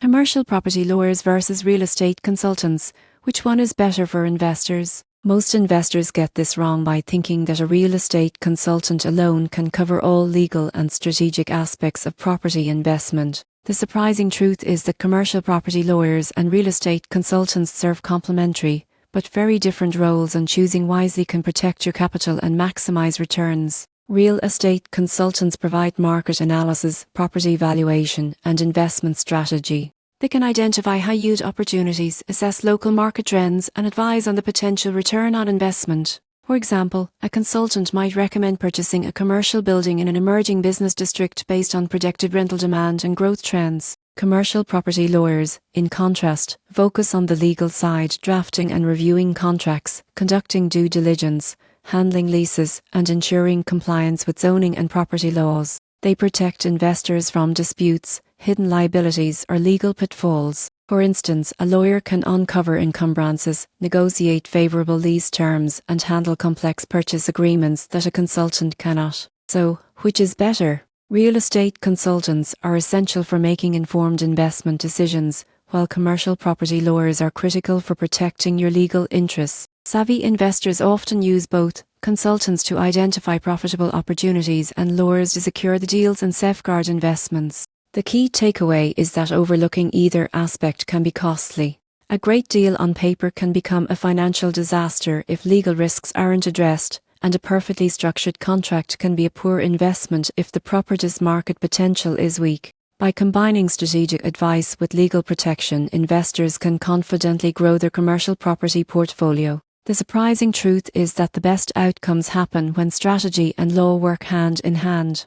Commercial property lawyers versus real estate consultants. Which one is better for investors? Most investors get this wrong by thinking that a real estate consultant alone can cover all legal and strategic aspects of property investment. The surprising truth is that commercial property lawyers and real estate consultants serve complementary, but very different roles, and choosing wisely can protect your capital and maximize returns. Real estate consultants provide market analysis, property valuation, and investment strategy. They can identify high-yield opportunities, assess local market trends, and advise on the potential return on investment. For example, a consultant might recommend purchasing a commercial building in an emerging business district based on projected rental demand and growth trends. Commercial property lawyers, in contrast, focus on the legal side, drafting and reviewing contracts, conducting due diligence, handling leases, and ensuring compliance with zoning and property laws. They protect investors from disputes, hidden liabilities, or legal pitfalls. For instance, a lawyer can uncover encumbrances, negotiate favorable lease terms, and handle complex purchase agreements that a consultant cannot. So, which is better? Real estate consultants are essential for making informed investment decisions, while commercial property lawyers are critical for protecting your legal interests. Savvy investors often use both: consultants to identify profitable opportunities and lawyers to secure the deals and safeguard investments. The key takeaway is that overlooking either aspect can be costly. A great deal on paper can become a financial disaster if legal risks aren't addressed, and a perfectly structured contract can be a poor investment if the property's market potential is weak. By combining strategic advice with legal protection, investors can confidently grow their commercial property portfolio. The surprising truth is that the best outcomes happen when strategy and law work hand in hand.